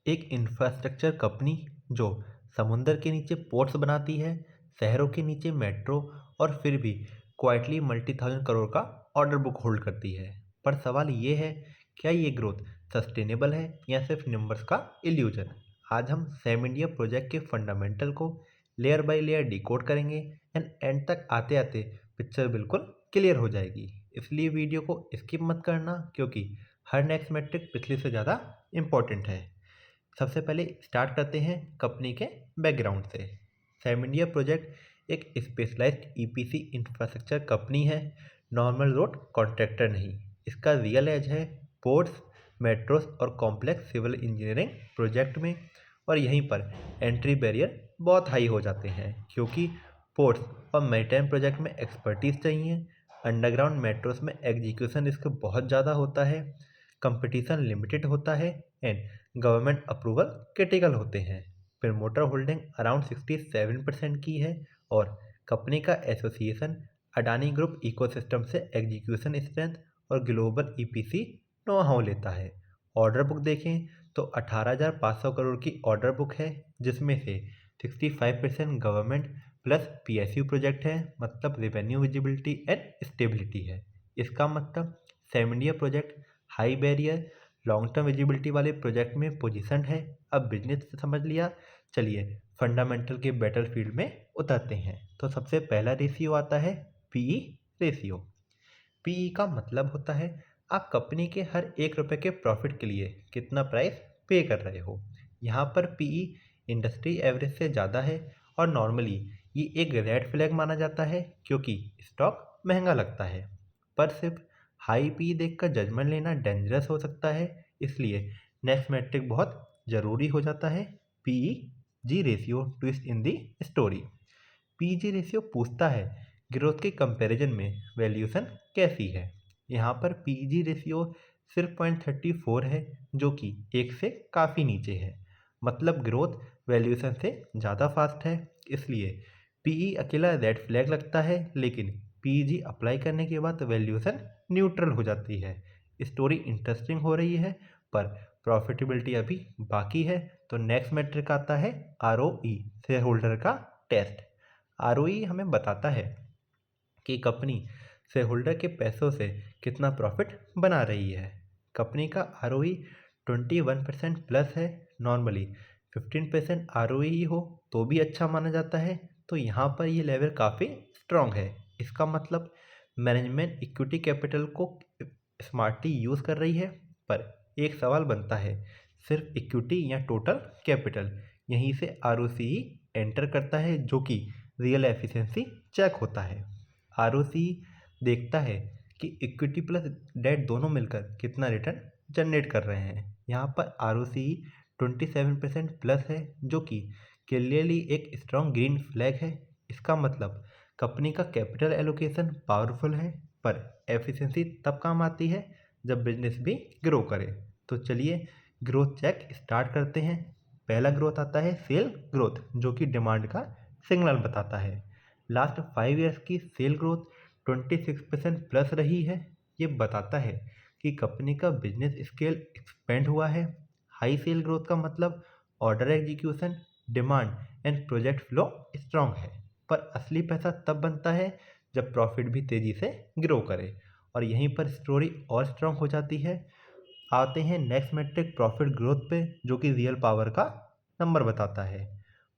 एक infrastructure company जो समुंदर के नीचे पोर्ट्स बनाती है, शहरों के नीचे मेट्रो और फिर भी क्वाइटली मल्टी थाउजेंड करोड़ का ऑर्डर बुक होल्ड करती है। पर सवाल ये है, क्या ये ग्रोथ सस्टेनेबल है या सिर्फ नंबर्स का इल्यूजन। आज हम सैम इंडिया प्रोजेक्ट के फंडामेंटल को लेयर बाय लेयर डिकोड करेंगे एंड एंड तक आते आते पिक्चर बिल्कुल क्लियर हो जाएगी। इसलिए वीडियो को स्किप मत करना, क्योंकि हर नेक्स्ट मैट्रिक पिछले से ज़्यादा इम्पोर्टेंट है। सबसे पहले स्टार्ट करते हैं कंपनी के बैकग्राउंड से। सैम इंडिया प्रोजेक्ट एक स्पेशलाइज्ड ईपीसी इंफ्रास्ट्रक्चर कंपनी है, नॉर्मल रोड कॉन्ट्रैक्टर नहीं। इसका रियल एज है पोर्ट्स, मेट्रोस और कॉम्प्लेक्स सिविल इंजीनियरिंग प्रोजेक्ट में। और यहीं पर एंट्री बैरियर बहुत हाई हो जाते हैं, क्योंकि पोर्ट्स और मैरीटाइम प्रोजेक्ट में एक्सपर्टीज चाहिए। अंडरग्राउंड मेट्रोस में एग्जीक्यूशन रिस्क बहुत ज़्यादा होता है, कंपटीशन लिमिटेड होता है एंड गवर्नमेंट अप्रूवल क्रिटिकल होते हैं। प्रमोटर होल्डिंग अराउंड 67% की है और कंपनी का एसोसिएशन अडानी ग्रुप इकोसिस्टम से एग्जीक्यूशन स्ट्रेंथ और ग्लोबल ईपीसी नो हाउ लेता है। ऑर्डर बुक देखें तो 18,500 करोड़ की ऑर्डर बुक है, जिसमें से 65% गवर्नमेंट प्लस पीएसयू प्रोजेक्ट है, मतलब रेवेन्यू विजिबिलिटी एंड स्टेबिलिटी है। इसका मतलब Sam India project high barrier long term visibility वाले प्रोजेक्ट में पोजीशन है। अब बिजनेस समझ लिया, चलिए फंडामेंटल के बैटलफील्ड में उतरते हैं। तो सबसे पहला रेशियो आता है पीई रेशियो। पीई का मतलब होता है आप कंपनी के हर 1 रुपये के प्रॉफिट के लिए कितना प्राइस पे कर रहे हो। यहाँ पर पीई इंडस्ट्री एवरेज से ज़्यादा है और नॉर्मली ये एक रेड फ्लैग माना जाता है, क्योंकि स्टॉक महंगा लगता है। पर सिर्फ हाई पी देखकर जजमेंट लेना डेंजरस हो सकता है, इसलिए नेक्स्ट मैट्रिक बहुत ज़रूरी हो जाता है, PE ji ratio twist in the story. P G ratio पूछता है ग्रोथ के कंपैरिजन में वैल्यूएशन कैसी है। यहाँ पर पी जी रेशियो सिर्फ 0.34 है, जो कि 1 से काफ़ी नीचे है, मतलब ग्रोथ वैल्यूएशन से ज़्यादा फास्ट है। इसलिए पीई अकेला रेड फ्लैग लगता है, लेकिन पीजी अप्लाई करने के बाद वैल्यूएशन न्यूट्रल हो जाती है। स्टोरी इंटरेस्टिंग हो रही है, पर प्रॉफिटेबिलिटी अभी बाकी है। तो नेक्स्ट मैट्रिक आता है आरओई, शेयर होल्डर का टेस्ट। आरओई हमें बताता है कि कंपनी शेयर होल्डर के पैसों से कितना प्रॉफिट बना रही है। कंपनी का आरओई 21% प्लस है, नॉर्मली 15% आरओई ही हो तो भी अच्छा माना जाता है। तो यहाँ पर ये लेवल काफ़ी स्ट्रॉन्ग है। इसका मतलब मैनेजमेंट इक्विटी कैपिटल को स्मार्टली यूज़ कर रही है। पर एक सवाल बनता है, सिर्फ इक्विटी या टोटल कैपिटल। यहीं से आरओसी एंटर करता है, जो कि रियल एफिशिएंसी चेक होता है। आरओसी देखता है कि इक्विटी प्लस डेट दोनों मिलकर कितना रिटर्न जनरेट कर रहे हैं। यहाँ पर आरओसी 27% प्लस है, जो कि क्लियरली एक स्ट्रॉन्ग ग्रीन फ्लैग है। इसका मतलब कंपनी का कैपिटल एलोकेशन पावरफुल है, पर एफिशिएंसी तब काम आती है जब बिजनेस भी ग्रो करे। तो चलिए ग्रोथ चेक स्टार्ट करते हैं। पहला ग्रोथ आता है सेल ग्रोथ, जो कि डिमांड का सिग्नल बताता है। लास्ट 5 ईयर्स की सेल ग्रोथ 26% प्लस रही है। ये बताता है कि कंपनी का बिजनेस स्केल एक्सपेंड हुआ है। हाई सेल ग्रोथ का मतलब order execution, demand and project flow strong है। पर असली पैसा तब बनता है जब प्रॉफिट भी तेज़ी से ग्रो करे, और यहीं पर स्टोरी और स्ट्रांग हो जाती है। आते हैं नेक्स्ट मैट्रिक प्रॉफिट ग्रोथ पे, जो कि रियल पावर का नंबर बताता है।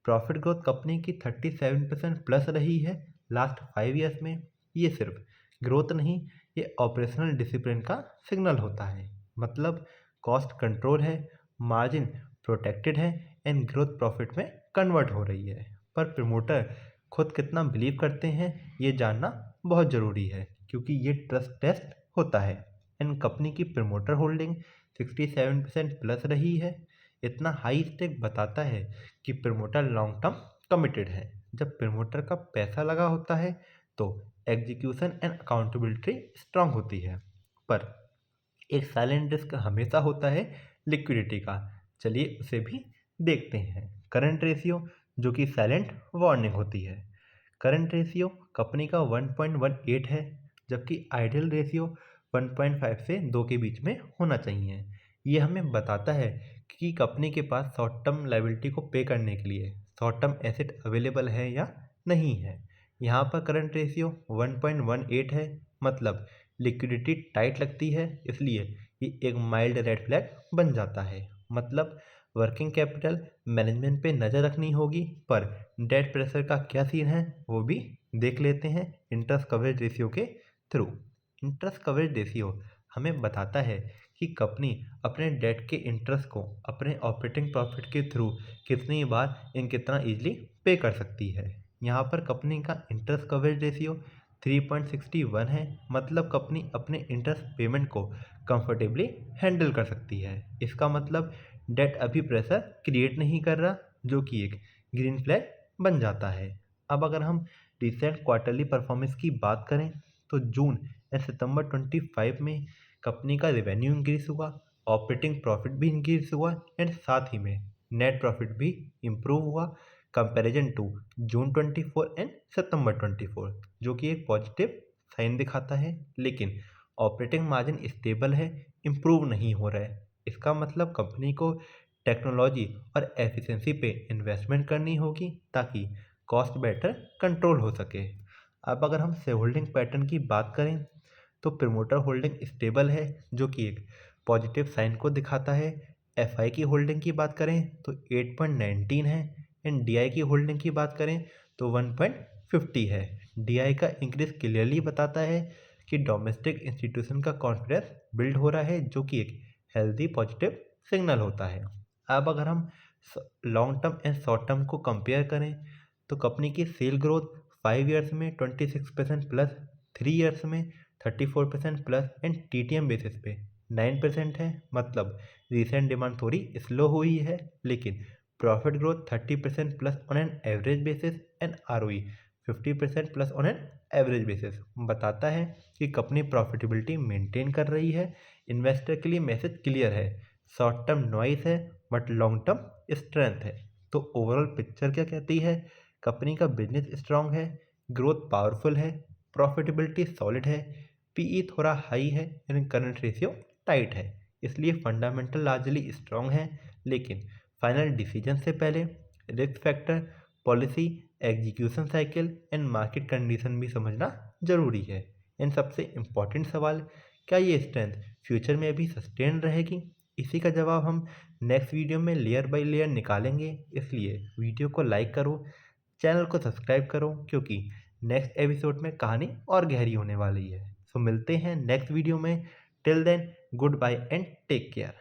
प्रॉफिट ग्रोथ कंपनी की 37% प्लस रही है लास्ट 5 ईयर्स में। ये सिर्फ ग्रोथ नहीं, ये ऑपरेशनल डिसिप्लिन का सिग्नल होता है। मतलब कॉस्ट कंट्रोल है, मार्जिन प्रोटेक्टेड है एंड ग्रोथ प्रॉफिट में कन्वर्ट हो रही है। पर प्रमोटर खुद कितना बिलीव करते हैं ये जानना बहुत ज़रूरी है, क्योंकि ये ट्रस्ट टेस्ट होता है। एंड कंपनी की प्रमोटर होल्डिंग 67% प्लस रही है। इतना हाई स्टेक बताता है कि प्रमोटर लॉन्ग टर्म कमिटेड है। जब प्रमोटर का पैसा लगा होता है तो एग्जीक्यूशन एंड अकाउंटेबिलिटी स्ट्रांग होती है। पर एक साइलेंट रिस्क हमेशा होता है लिक्विडिटी का। चलिए उसे भी देखते हैं। करंट रेशियो, जो कि साइलेंट वार्निंग होती है। करंट रेशियो कंपनी का 1.18 है, जबकि आइडियल रेशियो 1.5 से 2 के बीच में होना चाहिए। ये हमें बताता है कि कंपनी के पास शॉर्ट टर्म लायबिलिटी को पे करने के लिए शॉर्ट टर्म एसेट अवेलेबल है या नहीं है। यहाँ पर करंट रेशियो 1.18 है, मतलब लिक्विडिटी टाइट लगती है, इसलिए ये एक माइल्ड रेड फ्लैग बन जाता है। मतलब वर्किंग कैपिटल मैनेजमेंट पे नज़र रखनी होगी, पर डेट प्रेशर का क्या सीन है वो भी देख लेते हैं इंटरेस्ट कवरेज रेशियो के थ्रू। इंटरेस्ट कवरेज रेशियो हमें बताता है कि कंपनी अपने डेट के इंटरेस्ट को अपने ऑपरेटिंग प्रॉफिट के थ्रू कितनी बार कितना ईजिली पे कर सकती है। यहाँ पर कंपनी का इंटरेस्ट कवरेज रेशियो 3.61 है, मतलब कंपनी अपने इंटरेस्ट पेमेंट को कंफर्टेबली हैंडल कर सकती है। इसका मतलब डेट अभी प्रेशर क्रिएट नहीं कर रहा, जो कि एक ग्रीन फ्लैग बन जाता है। अब अगर हम रिसेंट क्वार्टरली परफॉर्मेंस की बात करें तो जून या सितंबर 25 में कंपनी का रेवेन्यू इंक्रीज हुआ, ऑपरेटिंग प्रॉफिट भी इंक्रीज हुआ एंड साथ ही में नेट प्रॉफिट भी इम्प्रूव हुआ कंपैरिजन टू जून 24 एंड सितंबर 24, जो कि एक पॉजिटिव साइन दिखाता है। लेकिन ऑपरेटिंग मार्जिन स्टेबल है, इम्प्रूव नहीं हो रहा है। इसका मतलब कंपनी को टेक्नोलॉजी और एफिशिएंसी पे इन्वेस्टमेंट करनी होगी ताकि कॉस्ट बेटर कंट्रोल हो सके। अब अगर हम शेयर होल्डिंग पैटर्न की बात करें तो प्रमोटर होल्डिंग स्टेबल है, जो कि एक पॉजिटिव साइन को दिखाता है। एफआई की होल्डिंग की बात करें तो 8.19 है एंड डीआई की होल्डिंग की बात करें तो 1.50 है। डीआई का इंक्रीज क्लियरली बताता है कि डोमेस्टिक इंस्टीट्यूशन का कॉन्फिडेंस बिल्ड हो रहा है, जो कि एक हेल्दी पॉजिटिव सिग्नल होता है। अब अगर हम long term and short term को कंपेयर करें तो कंपनी की सेल ग्रोथ 5 ईयर्स में 26% प्लस, 3 ईयर्स में 34% प्लस एंड टीटीएम बेसिस पे 9% है। मतलब रिसेंट डिमांड थोड़ी स्लो हुई है, लेकिन profit growth 30% plus on an average basis and ROE 50% plus on an average basis बताता है कि कंपनी प्रॉफिटेबिलिटी मेंटेन कर रही है। इन्वेस्टर के लिए मैसेज क्लियर है, शॉर्ट टर्म नॉइस है बट लॉन्ग टर्म स्ट्रेंथ है। तो ओवरऑल पिक्चर क्या कहती है? कंपनी का बिजनेस स्ट्रांग है, ग्रोथ पावरफुल है, प्रॉफिटेबिलिटी सॉलिड है, पीई थोड़ा हाई है एंड करंट रेशियो टाइट है। इसलिए फंडामेंटल लार्जली स्ट्रांग है, लेकिन फाइनल डिसीजन से पहले risk factor, policy, execution cycle and market condition भी समझना जरूरी है। एंड सबसे इम्पॉर्टेंट सवाल, क्या ये स्ट्रेंथ फ्यूचर में भी सस्टेन रहेगी? इसी का जवाब हम नेक्स्ट वीडियो में लेयर बाय लेयर निकालेंगे। इसलिए वीडियो को लाइक करो, चैनल को सब्सक्राइब करो, क्योंकि नेक्स्ट एपिसोड में कहानी और गहरी होने वाली है। सो मिलते हैं नेक्स्ट वीडियो में। Till then, good bye and take care.